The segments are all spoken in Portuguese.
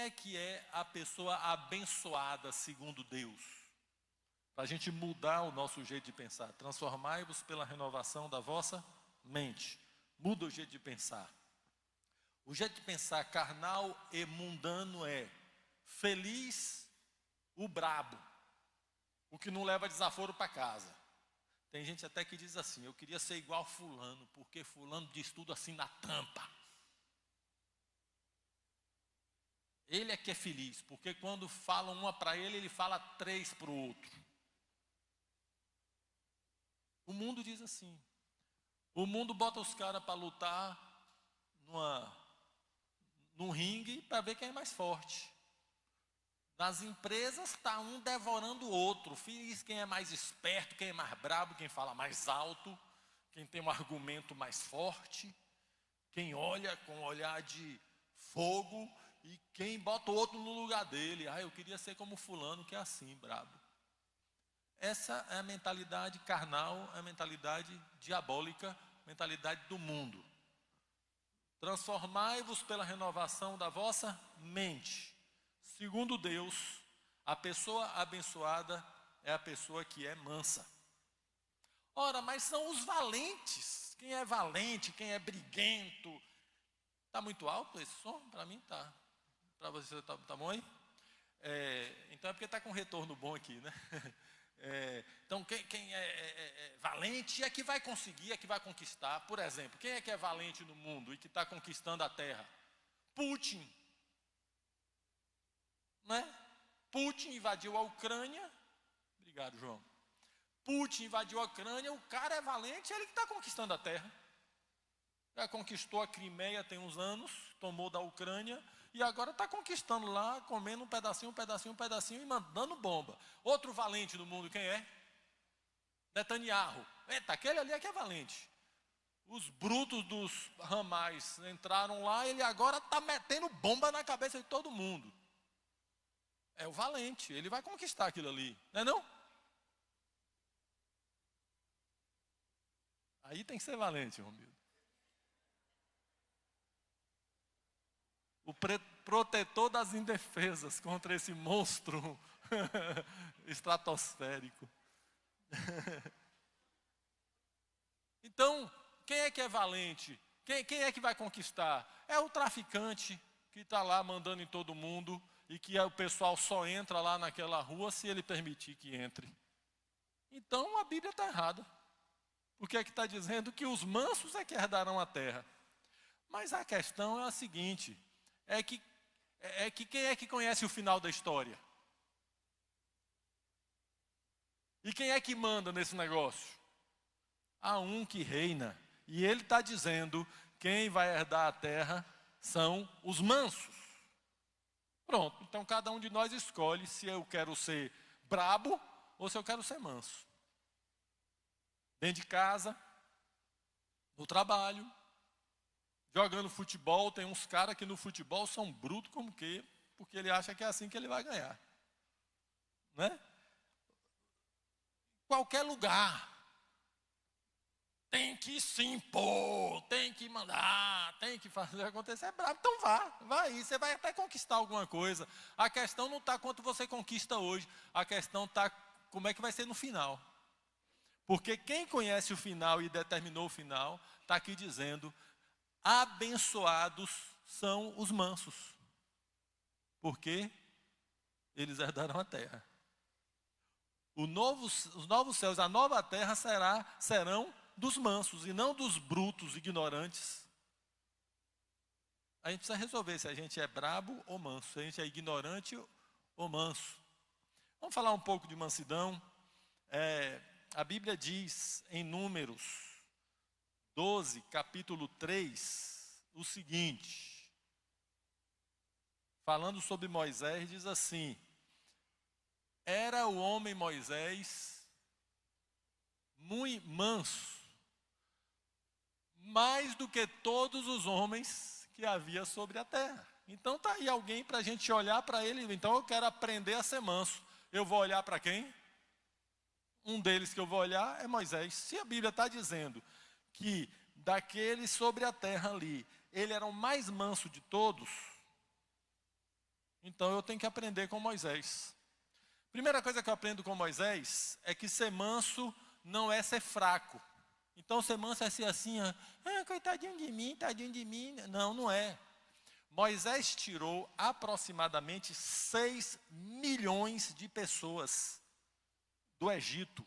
é que é a pessoa abençoada segundo Deus? Para a gente mudar o nosso jeito de pensar. Transformai-vos pela renovação da vossa mente. Muda o jeito de pensar. O jeito de pensar carnal e mundano é feliz o brabo, o que não leva desaforo para casa. Tem gente até que diz assim: eu queria ser igual fulano, porque fulano diz tudo assim na tampa. Ele é que é feliz, porque quando falam uma para ele, ele fala 3 para o outro. O mundo diz assim. O mundo bota os caras para lutar num ringue para ver quem é mais forte. Nas empresas está um devorando o outro. Feliz quem é mais esperto, quem é mais brabo, quem fala mais alto, quem tem um argumento mais forte, quem olha com um olhar de fogo e quem bota o outro no lugar dele. Eu queria ser como fulano que é assim, brabo. Essa é a mentalidade carnal, é a mentalidade diabólica, a mentalidade do mundo. Transformai-vos pela renovação da vossa mente. Segundo Deus, a pessoa abençoada é a pessoa que é mansa. Ora, mas são os valentes. Quem é valente, quem é briguento. Está muito alto esse som? Para mim está. Para você está bom aí? Então é porque está com retorno bom aqui, né? Então quem é valente é que vai conseguir, é que vai conquistar. Por exemplo, quem é que é valente no mundo e que está conquistando a terra? Putin. Né? Putin invadiu a Ucrânia. Obrigado, João. Putin invadiu a Ucrânia, o cara é valente, ele que está conquistando a terra. Já conquistou a Crimeia tem uns anos, tomou da Ucrânia, e agora está conquistando lá, comendo um pedacinho e mandando bomba. Outro valente do mundo, quem é? Netanyahu. Eita, aquele ali é que é valente. Os brutos dos ramais entraram lá, ele agora está metendo bomba na cabeça de todo mundo. É o valente, ele vai conquistar aquilo ali, não é não? Aí tem que ser valente, Romildo. O protetor das indefesas contra esse monstro estratosférico. Então, quem é valente? Quem é que vai conquistar? É o traficante que está lá mandando em todo mundo e que o pessoal só entra lá naquela rua se ele permitir que entre. Então a Bíblia está errada. Porque é que está dizendo que os mansos é que herdarão a terra. Mas a questão é a seguinte, é que quem é que conhece o final da história? E quem é que manda nesse negócio? Há um que reina. E ele está dizendo, quem vai herdar a terra são os mansos. Pronto, então cada um de nós escolhe se eu quero ser brabo ou se eu quero ser manso. Dentro de casa, no trabalho, jogando futebol, tem uns caras que no futebol são brutos como que, porque ele acha que é assim que ele vai ganhar. Né? Qualquer lugar. Tem que se impor, tem que mandar, tem que fazer acontecer. É bravo, então vá aí, você vai até conquistar alguma coisa. A questão não está quanto você conquista hoje, a questão está como é que vai ser no final. Porque quem conhece o final e determinou o final, está aqui dizendo, abençoados são os mansos, porque eles herdarão a terra. Os novos céus, a nova terra serão dos mansos e não dos brutos, ignorantes. A gente precisa resolver se a gente é brabo ou manso, se a gente é ignorante ou manso. Vamos falar um pouco de mansidão. A Bíblia diz em Números 12, capítulo 3, o seguinte. Falando sobre Moisés, diz assim: era o homem Moisés muito manso, mais do que todos os homens que havia sobre a terra. Então está aí alguém para a gente olhar para ele. Então eu quero aprender a ser manso. Eu vou olhar para quem? Um deles que eu vou olhar é Moisés. Se a Bíblia está dizendo que daqueles sobre a terra ali, ele era o mais manso de todos, Então eu tenho que aprender com Moisés. Primeira coisa que eu aprendo com Moisés é que ser manso não é ser fraco. Então ser manso é ser assim, coitadinho de mim, tadinho de mim. Não, não é. Moisés tirou aproximadamente 6 milhões de pessoas do Egito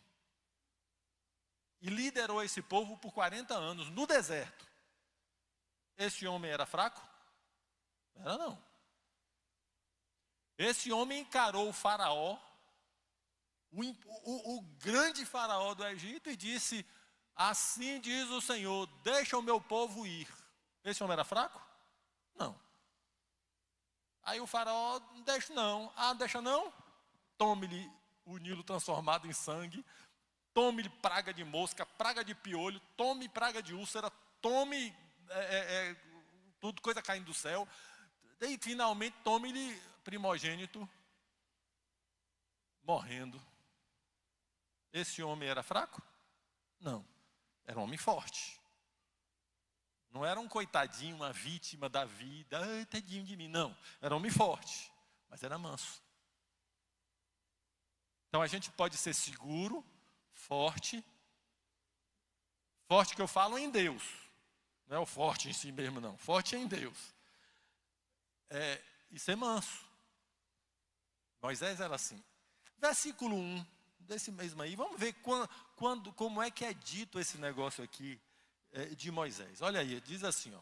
e liderou esse povo por 40 anos no deserto. Esse homem era fraco? Era não. Esse homem encarou o faraó, o grande faraó do Egito, e disse: assim diz o Senhor, deixa o meu povo ir. Esse homem era fraco? Não. Aí o faraó, deixa não. Ah, deixa não? Tome-lhe o Nilo transformado em sangue, tome-lhe praga de mosca, praga de piolho, tome praga de úlcera, tome tudo, coisa caindo do céu, e finalmente tome-lhe primogênito morrendo. Esse homem era fraco? Não. Era um homem forte. Não era um coitadinho, uma vítima da vida. Ai, tadinho de mim. Não. Era um homem forte, mas era manso. Então a gente pode ser seguro, forte. Forte que eu falo em Deus. Não é o forte em si mesmo, não. Forte em Deus. E ser manso. Moisés era assim. Versículo 1 desse mesmo aí. Vamos ver como é que é dito esse negócio aqui de Moisés. Olha aí, diz assim, ó.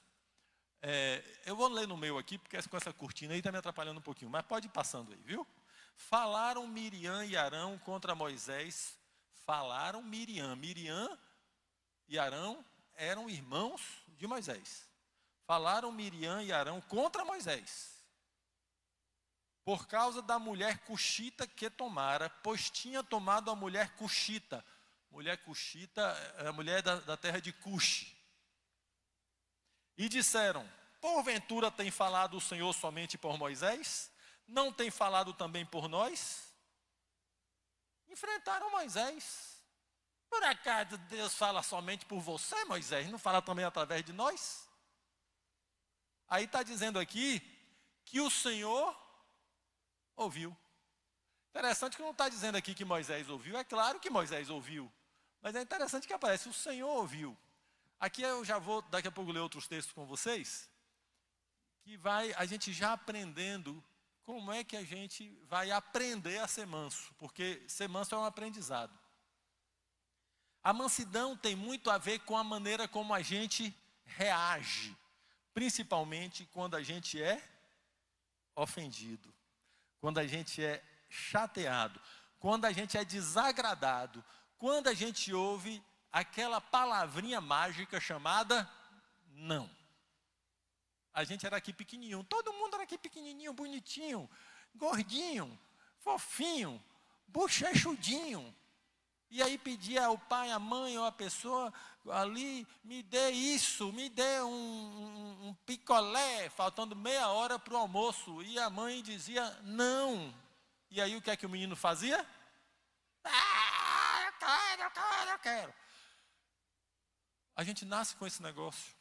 Eu vou ler no meu aqui, porque com essa cortina aí está me atrapalhando um pouquinho. Mas pode ir passando aí, viu? Falaram Miriam e Arão contra Moisés. Falaram Miriam. Miriam e Arão eram irmãos de Moisés. Falaram Miriam e Arão contra Moisés, por causa da mulher cuxita que tomara, pois tinha tomado a mulher cuxita. Mulher cuxita é a mulher da terra de Cuxi. E disseram: porventura tem falado o Senhor somente por Moisés? Não tem falado também por nós? Enfrentaram Moisés. Por acaso Deus fala somente por você, Moisés? Não fala também através de nós? Aí está dizendo aqui que o Senhor ouviu. Interessante que não está dizendo aqui que Moisés ouviu. É claro que Moisés ouviu. Mas é interessante que aparece: o Senhor ouviu. Aqui eu já vou, daqui a pouco, ler outros textos com vocês, que vai a gente já aprendendo como é que a gente vai aprender a ser manso. Porque ser manso é um aprendizado. A mansidão tem muito a ver com a maneira como a gente reage. Principalmente quando a gente é ofendido. Quando a gente é chateado. Quando a gente é desagradado. Quando a gente ouve aquela palavrinha mágica chamada não. A gente era aqui pequenininho. Todo mundo era aqui pequenininho, bonitinho, gordinho, fofinho, bochechudinho. E aí pedia ao pai, à mãe, ou a pessoa ali: me dê isso, me dê um picolé, faltando meia hora para o almoço. E a mãe dizia não. E aí o que é que o menino fazia? Eu quero. A gente nasce com esse negócio.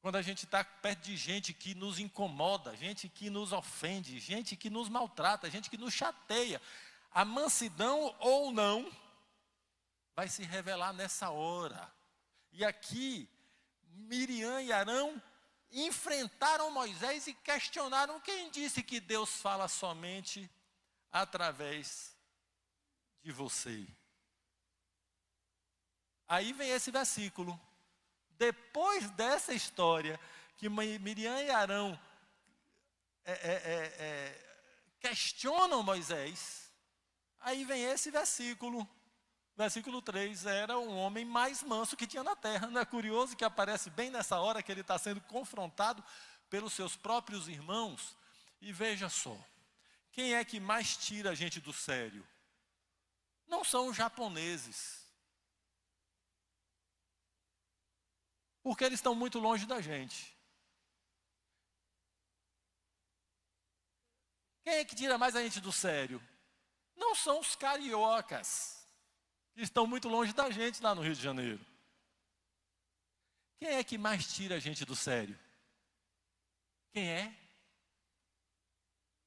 Quando a gente está perto de gente que nos incomoda, gente que nos ofende, gente que nos maltrata, gente que nos chateia, a mansidão ou não vai se revelar nessa hora. E aqui, Miriam e Arão enfrentaram Moisés e questionaram: quem disse que Deus fala somente através de você? Aí vem esse versículo. Depois dessa história, que Miriam e Arão questionam Moisés, aí vem esse versículo. Versículo 3, era um homem mais manso que tinha na terra. Não é curioso que aparece bem nessa hora que ele está sendo confrontado pelos seus próprios irmãos? E veja só, quem é que mais tira a gente do sério? Não são os japoneses. Porque eles estão muito longe da gente. Quem é que tira mais a gente do sério? Não são os cariocas, que estão muito longe da gente lá no Rio de Janeiro. Quem é que mais tira a gente do sério? Quem é?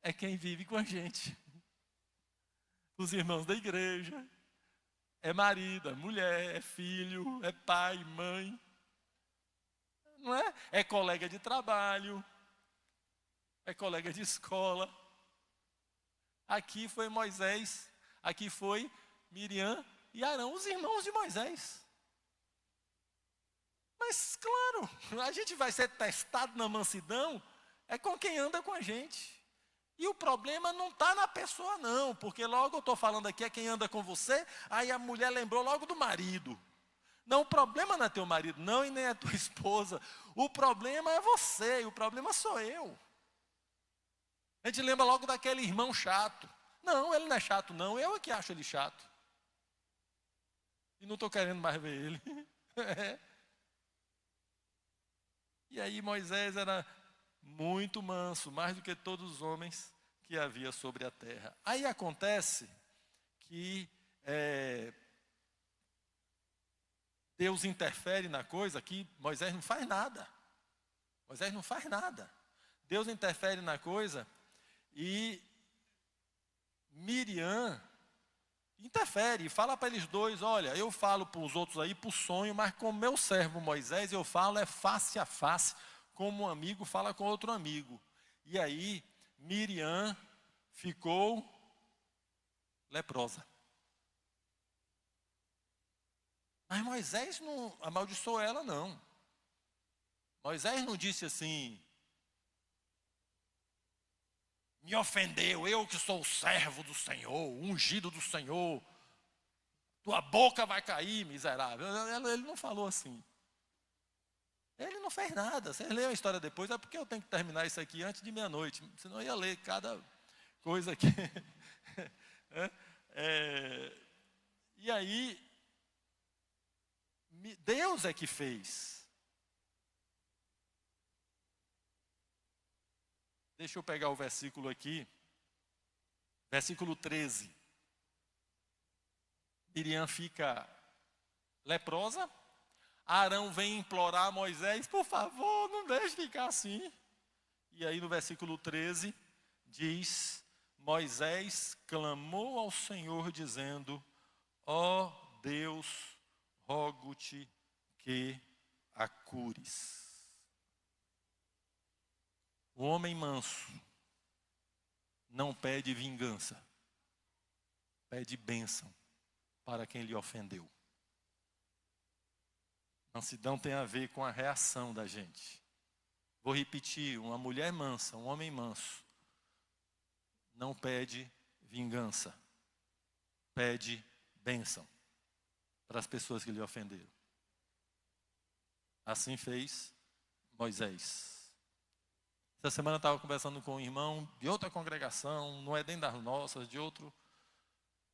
é quem vive com a gente. Os irmãos da igreja, é marido, é mulher, é filho, é pai, mãe. Não é? É colega de trabalho, é colega de escola. Aqui foi Moisés, aqui foi Miriam e Arão, os irmãos de Moisés. Mas, claro, a gente vai ser testado na mansidão, é com quem anda com a gente. E o problema não está na pessoa, não, porque logo eu estou falando aqui, é quem anda com você, aí a mulher lembrou logo do marido. Não, o problema não é teu marido, não, e nem é tua esposa. O problema é você, e o problema sou eu. A gente lembra logo daquele irmão chato. Não, ele não é chato, não, eu é que acho ele chato. E não estou querendo mais ver ele. E aí Moisés era muito manso, mais do que todos os homens que havia sobre a terra. Aí acontece que Deus interfere na coisa que Moisés não faz nada. Moisés não faz nada. Deus interfere na coisa e Miriam interfere e fala para eles dois, olha, eu falo para os outros aí por sonho, mas com meu servo Moisés eu falo face a face, como um amigo fala com outro amigo. E aí Miriam ficou leprosa. Mas Moisés não amaldiçoou ela, não. Moisés não disse assim, me ofendeu, eu que sou o servo do Senhor, o ungido do Senhor, tua boca vai cair, miserável. Ele não falou assim. Ele não fez nada. Vocês leiam a história depois, é porque eu tenho que terminar isso aqui antes de meia-noite, senão eu ia ler cada coisa aqui. E aí, Deus é que fez. Deixa eu pegar o versículo aqui, versículo 13. Miriam fica leprosa, Arão vem implorar a Moisés, por favor, não deixe ficar assim. E aí no versículo 13 diz, Moisés clamou ao Senhor dizendo, ó Deus, rogo-te que a cures. O homem manso não pede vingança, pede bênção para quem lhe ofendeu. Mansidão tem a ver com a reação da gente. Vou repetir, uma mulher mansa, um homem manso, não pede vingança, pede bênção para as pessoas que lhe ofenderam. Assim fez Moisés. Essa semana eu estava conversando com um irmão de outra congregação, não é nem das nossas, de outro,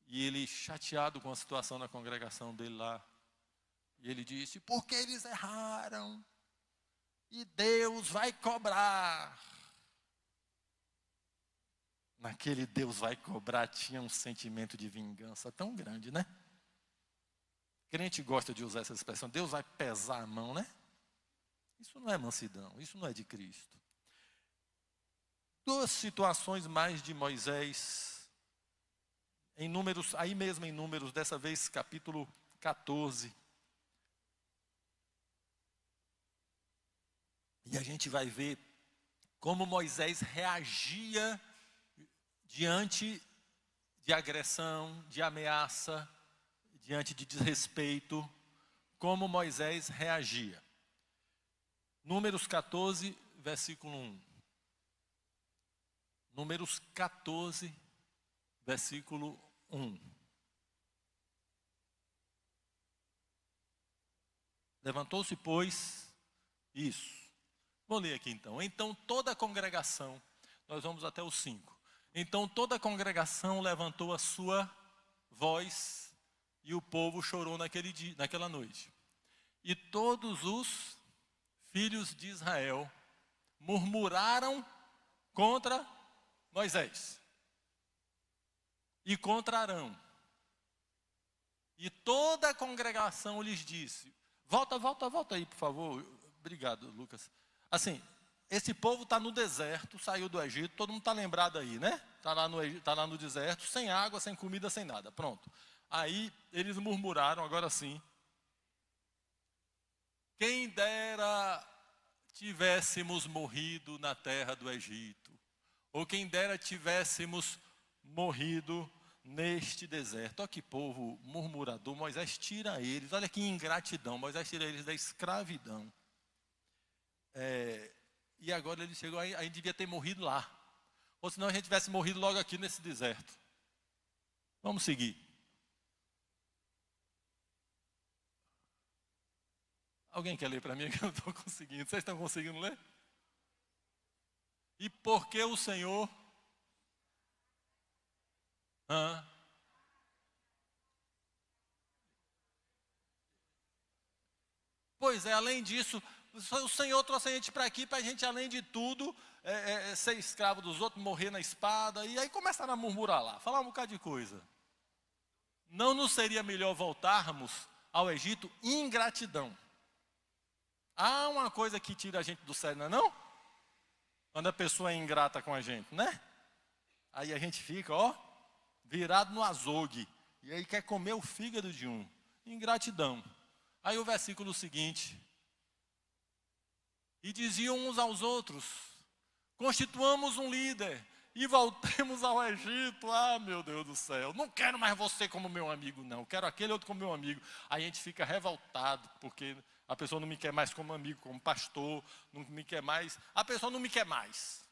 e ele chateado com a situação na congregação dele lá. E ele disse, porque eles erraram, e Deus vai cobrar. Naquele Deus vai cobrar tinha um sentimento de vingança tão grande, né? Crente gosta de usar essa expressão, Deus vai pesar a mão, né? Isso não é mansidão, isso não é de Cristo. Duas situações mais de Moisés, em Números, aí mesmo em Números, dessa vez capítulo 14. E a gente vai ver como Moisés reagia diante de agressão, de ameaça, diante de desrespeito, como Moisés reagia. Números 14, versículo 1. Números 14, versículo 1. Levantou-se, pois, isso. Vou ler aqui então. Então toda a congregação, nós vamos até o 5. Então toda a congregação levantou a sua voz e o povo chorou naquela noite. E todos os filhos de Israel murmuraram contra Moisés e contra Arão. E toda a congregação lhes disse, volta aí por favor, obrigado Lucas. Assim, esse povo está no deserto, saiu do Egito, todo mundo está lembrado aí, né? Está lá no deserto, sem água, sem comida, sem nada, pronto. Aí eles murmuraram, agora sim, quem dera tivéssemos morrido na terra do Egito, ou quem dera tivéssemos morrido neste deserto. Olha que povo murmurador. Moisés tira eles, olha que ingratidão, Moisés tira eles da escravidão. E agora ele chegou, aí devia ter morrido lá, ou senão a gente tivesse morrido logo aqui nesse deserto. Vamos seguir. Alguém quer ler para mim que eu não estou conseguindo? Vocês estão conseguindo ler? E por que o Senhor... Pois é, além disso, o Senhor trouxe a gente para aqui, para a gente, além de tudo, ser escravo dos outros, morrer na espada. E aí começaram a murmurar lá, falar um bocado de coisa. Não nos seria melhor voltarmos ao Egito? Ingratidão. Há uma coisa que tira a gente do sério, não é não? Quando a pessoa é ingrata com a gente, né? Aí a gente fica, virado no azogue. E aí quer comer o fígado de um. Ingratidão. Aí o versículo seguinte. E diziam uns aos outros, constituamos um líder e voltemos ao Egito. Ah, meu Deus do céu, não quero mais você como meu amigo, não. Quero aquele outro como meu amigo. Aí a gente fica revoltado, porque a pessoa não me quer mais como amigo, como pastor, não me quer mais. A pessoa não me quer mais.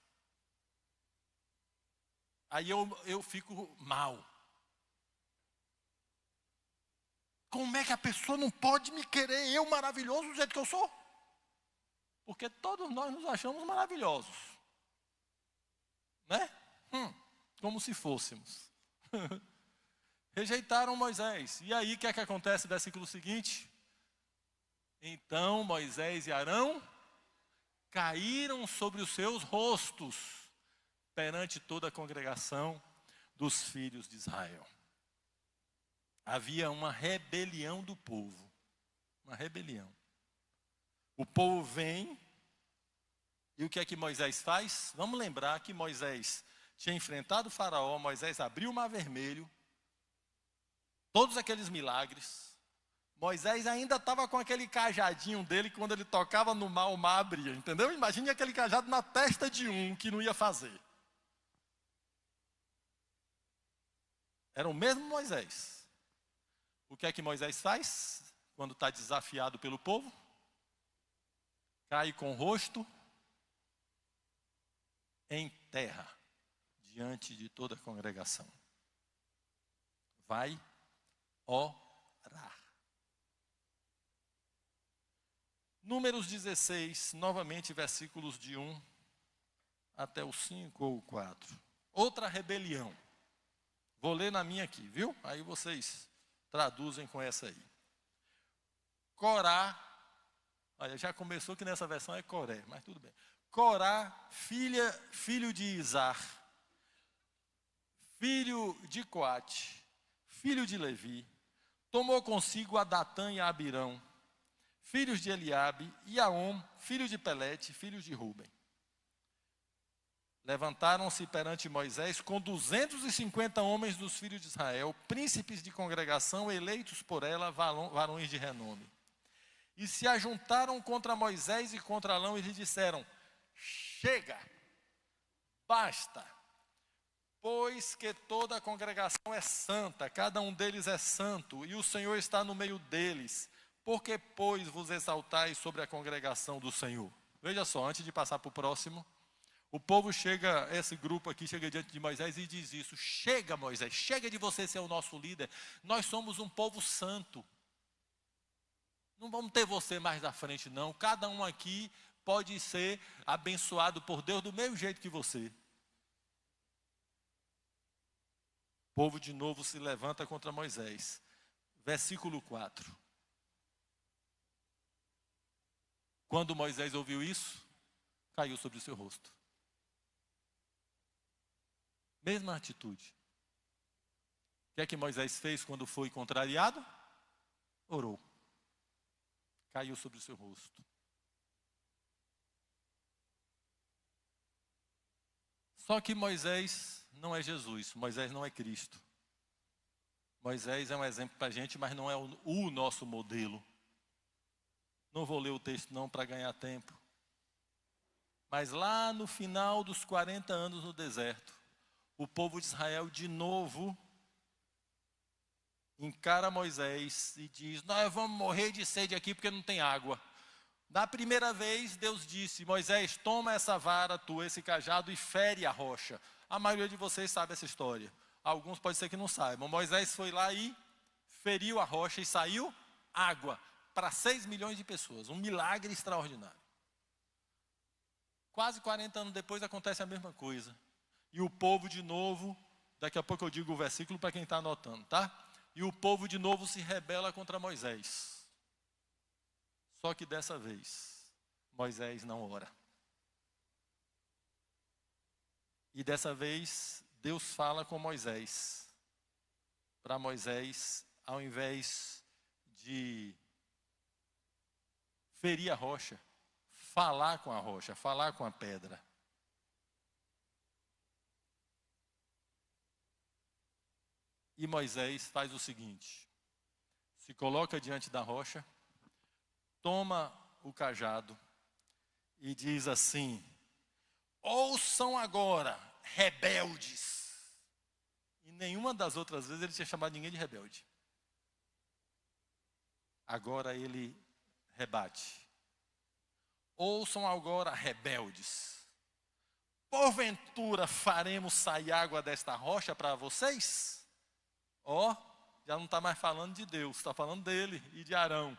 Aí eu fico mal. Como é que a pessoa não pode me querer, eu maravilhoso do jeito que eu sou? Porque todos nós nos achamos maravilhosos. Né? Como se fôssemos. Rejeitaram Moisés. E aí o que é que acontece no versículo seguinte? Então Moisés e Arão caíram sobre os seus rostos perante toda a congregação dos filhos de Israel. Havia uma rebelião do povo. Uma rebelião. O povo vem, e o que é que Moisés faz? Vamos lembrar que Moisés tinha enfrentado o faraó, Moisés abriu o mar vermelho, todos aqueles milagres. Moisés ainda estava com aquele cajadinho dele, que quando ele tocava no mar, o mar abria, entendeu? Imagine aquele cajado na testa de um que não ia fazer. Era o mesmo Moisés. O que é que Moisés faz quando está desafiado pelo povo? Cai com o rosto em terra, diante de toda a congregação. Vai orar. Números 16, novamente versículos de 1 até o 5 ou 4. Outra rebelião. Vou ler na minha aqui, viu? Aí vocês traduzem com essa aí. Corá. Olha, já começou que nessa versão é Coré, mas tudo bem. Corá, filho de Izar, filho de Coate, filho de Levi, tomou consigo a Datã e a Abirão, filhos de Eliabe, e Aom, filho de Pelete, filhos de Ruben. Levantaram-se perante Moisés com 250 homens dos filhos de Israel, príncipes de congregação, eleitos por ela, varões de renome. E se ajuntaram contra Moisés e contra Arão e lhe disseram, chega, basta, pois que toda a congregação é santa, cada um deles é santo, e o Senhor está no meio deles. Por que, pois, vos exaltais sobre a congregação do Senhor? Veja só, antes de passar para o próximo, o povo chega, esse grupo aqui chega diante de Moisés e diz isso, chega Moisés, chega de você ser o nosso líder, nós somos um povo santo. Não vamos ter você mais na frente, não. Cada um aqui pode ser abençoado por Deus do mesmo jeito que você. O povo de novo se levanta contra Moisés. Versículo 4. Quando Moisés ouviu isso, caiu sobre o seu rosto. Mesma atitude. O que é que Moisés fez quando foi contrariado? Orou. Caiu sobre o seu rosto. Só que Moisés não é Jesus, Moisés não é Cristo. Moisés é um exemplo para a gente, mas não é o nosso modelo. Não vou ler o texto não para ganhar tempo. Mas lá no final dos 40 anos no deserto, o povo de Israel de novo encara Moisés e diz: nós vamos morrer de sede aqui porque não tem água. Da primeira vez, Deus disse: Moisés, toma essa vara tua, esse cajado e fere a rocha. A maioria de vocês sabe essa história. Alguns pode ser que não saibam. Moisés foi lá e feriu a rocha e saiu água para 6 milhões de pessoas. Um milagre extraordinário. Quase 40 anos depois acontece a mesma coisa. E o povo de novo, daqui a pouco eu digo o versículo para quem está anotando, tá? E o povo de novo se rebela contra Moisés. Só que dessa vez, Moisés não ora. E dessa vez, Deus fala com Moisés. Para Moisés, ao invés de ferir a rocha, falar com a rocha, falar com a pedra. E Moisés faz o seguinte: se coloca diante da rocha, toma o cajado e diz assim: ouçam agora, rebeldes. E nenhuma das outras vezes ele tinha chamado ninguém de rebelde. Agora ele rebate. Ouçam agora, rebeldes. Porventura faremos sair água desta rocha para vocês? Ó, já não está mais falando de Deus, está falando dele e de Arão.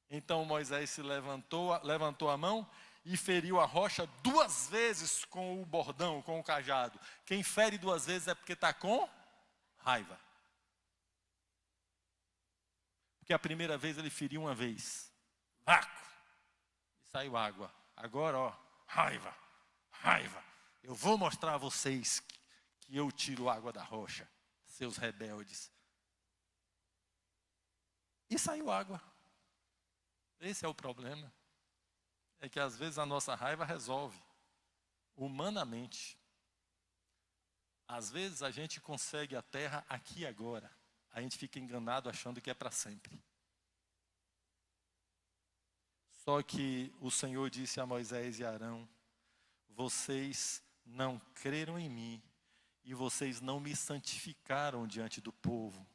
Então Moisés se levantou a mão e feriu a rocha 2 vezes com o bordão, com o cajado. Quem fere 2 vezes é porque está com raiva. Porque a primeira vez ele feriu uma vez. Vácuo. E saiu água. Agora, ó, raiva, raiva. Eu vou mostrar a vocês que eu tiro água da rocha, seus rebeldes. E saiu água. Esse é o problema. É que às vezes a nossa raiva resolve, humanamente. Às vezes a gente consegue a terra aqui e agora. A gente fica enganado achando que é para sempre. Só que o Senhor disse a Moisés e Arão: vocês não creram em mim e vocês não me santificaram diante do povo.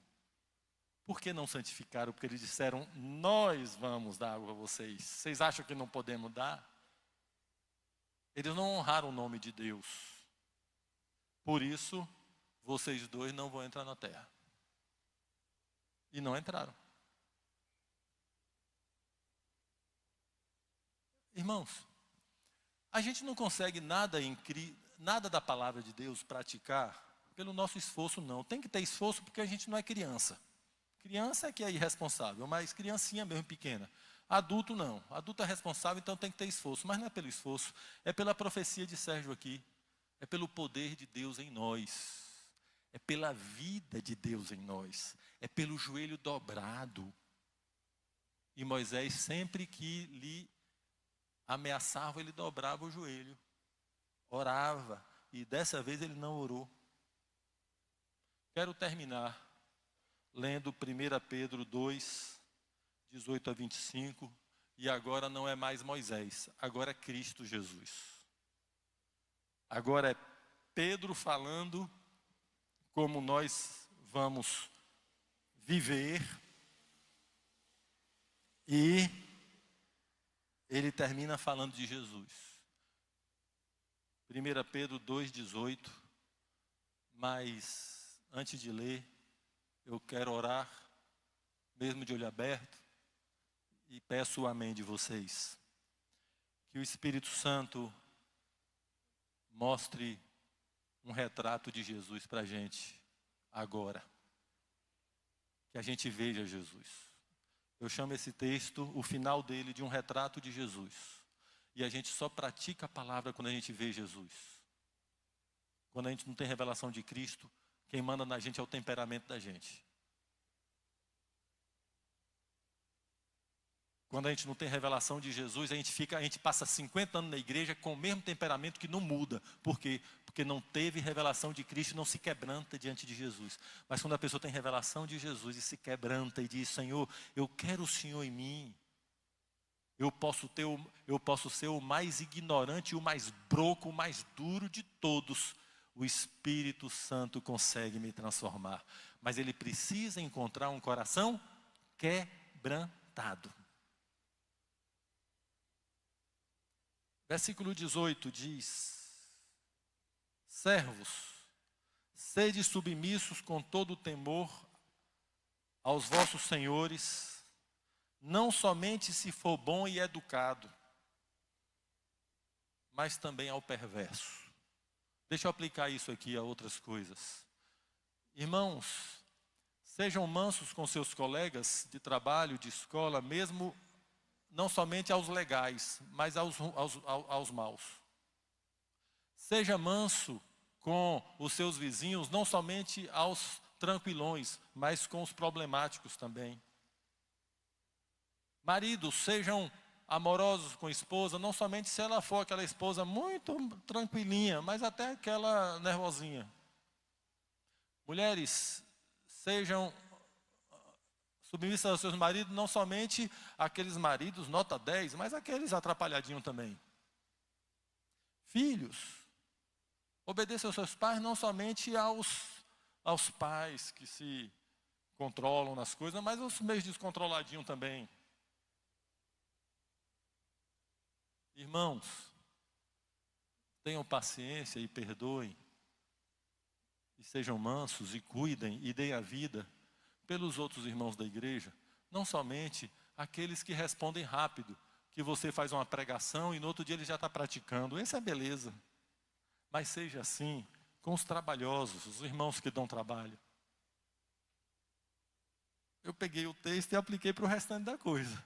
Por que não santificaram? Porque eles disseram: nós vamos dar água a vocês. Vocês acham que não podemos dar? Eles não honraram o nome de Deus. Por isso, vocês 2 não vão entrar na terra. E não entraram. Irmãos, a gente não consegue nada da palavra de Deus praticar pelo nosso esforço, não. Tem que ter esforço porque a gente não é criança. Criança é que é irresponsável, mas criancinha mesmo pequena. Adulto não. Adulto é responsável, então tem que ter esforço. Mas não é pelo esforço, é pela profecia de Sérgio aqui. É pelo poder de Deus em nós. É pela vida de Deus em nós. É pelo joelho dobrado. E Moisés, sempre que lhe ameaçava, ele dobrava o joelho. Orava. E dessa vez ele não orou. Quero terminar lendo 1 Pedro 2, 18 a 25. E agora não é mais Moisés, agora é Cristo Jesus. Agora é Pedro falando como nós vamos viver. E ele termina falando de Jesus. 1 Pedro 2,18. Mas antes de ler, eu quero orar, mesmo de olho aberto, e peço o amém de vocês. Que o Espírito Santo mostre um retrato de Jesus para a gente agora. Que a gente veja Jesus. Eu chamo esse texto, o final dele, de um retrato de Jesus. E a gente só pratica a palavra quando a gente vê Jesus. Quando a gente não tem revelação de Cristo, quem manda na gente é o temperamento da gente. Quando a gente não tem revelação de Jesus, a gente passa 50 anos na igreja com o mesmo temperamento que não muda. Por quê? Porque não teve revelação de Cristo e não se quebranta diante de Jesus. Mas quando a pessoa tem revelação de Jesus e se quebranta e diz: Senhor, eu quero o Senhor em mim. Eu posso ser o mais ignorante, o mais broco, o mais duro de todos. O Espírito Santo consegue me transformar. Mas ele precisa encontrar um coração quebrantado. Versículo 18 diz: servos, sede submissos com todo o temor aos vossos senhores, não somente se for bom e educado, mas também ao perverso. Deixa eu aplicar isso aqui a outras coisas. Irmãos, sejam mansos com seus colegas de trabalho, de escola, mesmo não somente aos legais, mas aos maus. Seja manso com os seus vizinhos, não somente aos tranquilões, mas com os problemáticos também. Maridos, sejam amorosos com a esposa, não somente se ela for aquela esposa muito tranquilinha, mas até aquela nervosinha. Mulheres, sejam submissas aos seus maridos, não somente aqueles maridos nota 10, mas aqueles atrapalhadinhos também. Filhos, obedeçam aos seus pais, não somente aos pais que se controlam nas coisas, mas aos meio descontroladinhos também. Irmãos, tenham paciência e perdoem, e sejam mansos e cuidem e deem a vida pelos outros irmãos da igreja, não somente aqueles que respondem rápido, que você faz uma pregação e no outro dia ele já está praticando, essa é beleza. Mas seja assim com os trabalhosos, os irmãos que dão trabalho. Eu peguei o texto e apliquei para o restante da coisa.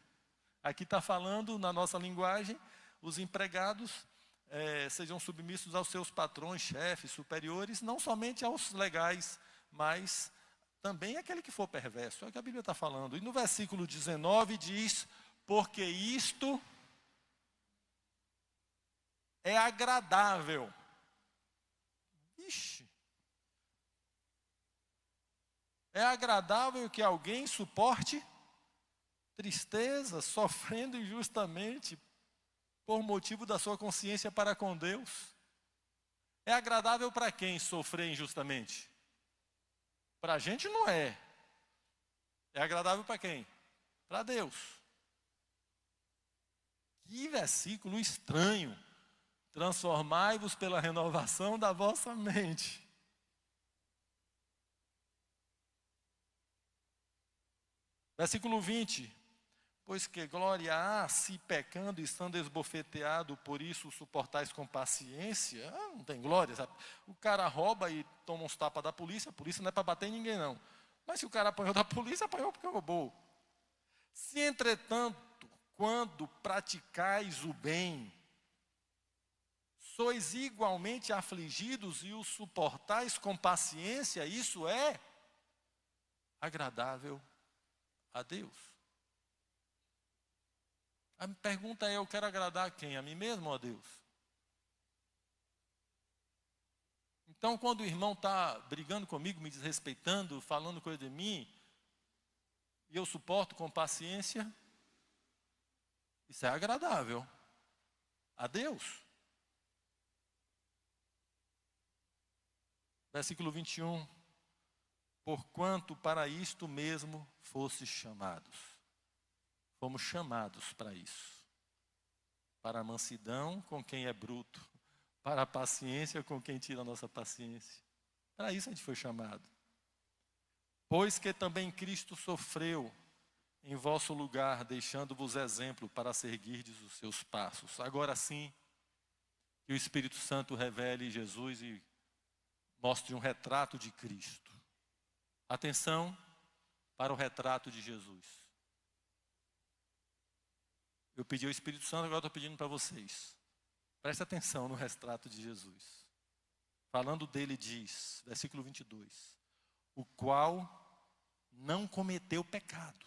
Aqui está falando, na nossa linguagem, os empregados sejam submissos aos seus patrões, chefes, superiores, não somente aos legais, mas também aquele que for perverso. É o que a Bíblia está falando. E no versículo 19 diz: porque isto é agradável. Ixi. É agradável que alguém suporte tristeza, sofrendo injustamente, por motivo da sua consciência para com Deus. É agradável para quem sofrer injustamente? Para a gente não é. É agradável para quem? Para Deus. Que versículo estranho. Transformai-vos pela renovação da vossa mente. Versículo 20. Pois que glória há se pecando e estando esbofeteado, por isso suportais com paciência? Não tem glória, sabe? O cara rouba e toma uns tapas da polícia, a polícia não é para bater em ninguém não. Mas se o cara apanhou da polícia, apanhou porque roubou. Se entretanto, quando praticais o bem, sois igualmente afligidos e o suportais com paciência, isso é agradável a Deus. A pergunta é: eu quero agradar a quem? A mim mesmo ou a Deus? Então, quando o irmão está brigando comigo, me desrespeitando, falando coisa de mim, e eu suporto com paciência, isso é agradável a Deus. Versículo 21. Porquanto para isto mesmo fostes chamados. Fomos chamados para isso. Para a mansidão com quem é bruto. Para a paciência com quem tira a nossa paciência. Para isso a gente foi chamado. Pois que também Cristo sofreu em vosso lugar, deixando-vos exemplo para seguirdes os seus passos. Agora sim, que o Espírito Santo revele Jesus e mostre um retrato de Cristo. Atenção para o retrato de Jesus. Eu pedi ao Espírito Santo, agora estou pedindo para vocês. Preste atenção no retrato de Jesus. Falando dele diz, versículo 22. O qual não cometeu pecado.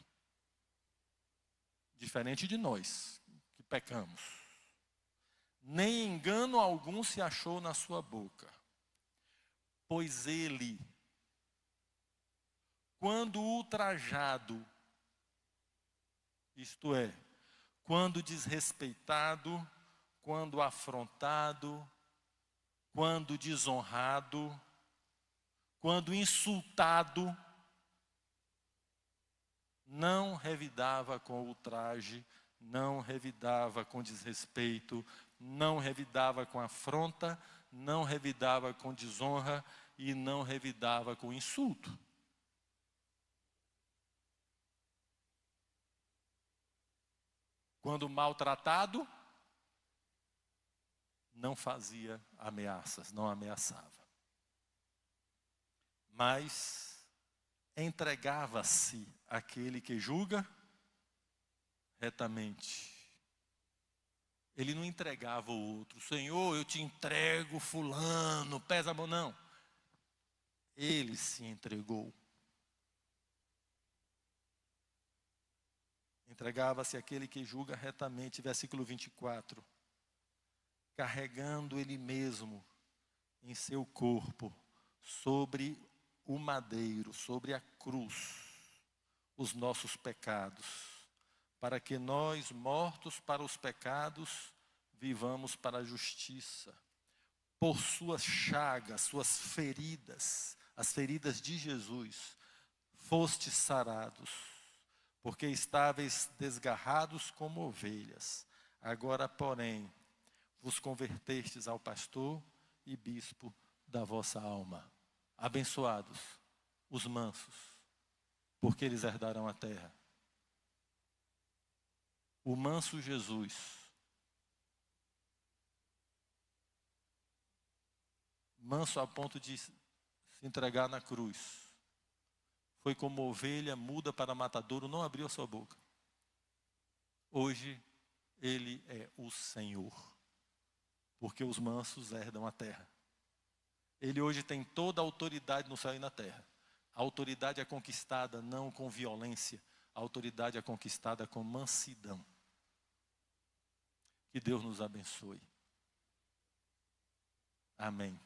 Diferente de nós, que pecamos. Nem engano algum se achou na sua boca. Pois ele, quando ultrajado, isto é, quando desrespeitado, quando afrontado, quando desonrado, quando insultado, não revidava com ultraje, não revidava com desrespeito, não revidava com afronta, não revidava com desonra e não revidava com insulto. Quando maltratado, não fazia ameaças, não ameaçava. Mas entregava-se àquele que julga retamente. Ele não entregava o outro. Senhor, eu te entrego fulano, pesa a mão, não. Ele se entregou. Entregava-se àquele que julga retamente, versículo 24. Carregando ele mesmo em seu corpo, sobre o madeiro, sobre a cruz, os nossos pecados, para que nós, mortos para os pecados, vivamos para a justiça. Por suas chagas, suas feridas, as feridas de Jesus, fostes sarados, porque estáveis desgarrados como ovelhas. Agora, porém, vos convertestes ao pastor e bispo da vossa alma. Abençoados os mansos, porque eles herdarão a terra. O manso Jesus, manso a ponto de se entregar na cruz, foi como ovelha muda para matadouro, não abriu a sua boca. Hoje, ele é o Senhor, porque os mansos herdam a terra. Ele hoje tem toda a autoridade no céu e na terra. A autoridade é conquistada não com violência, a autoridade é conquistada com mansidão. Que Deus nos abençoe. Amém.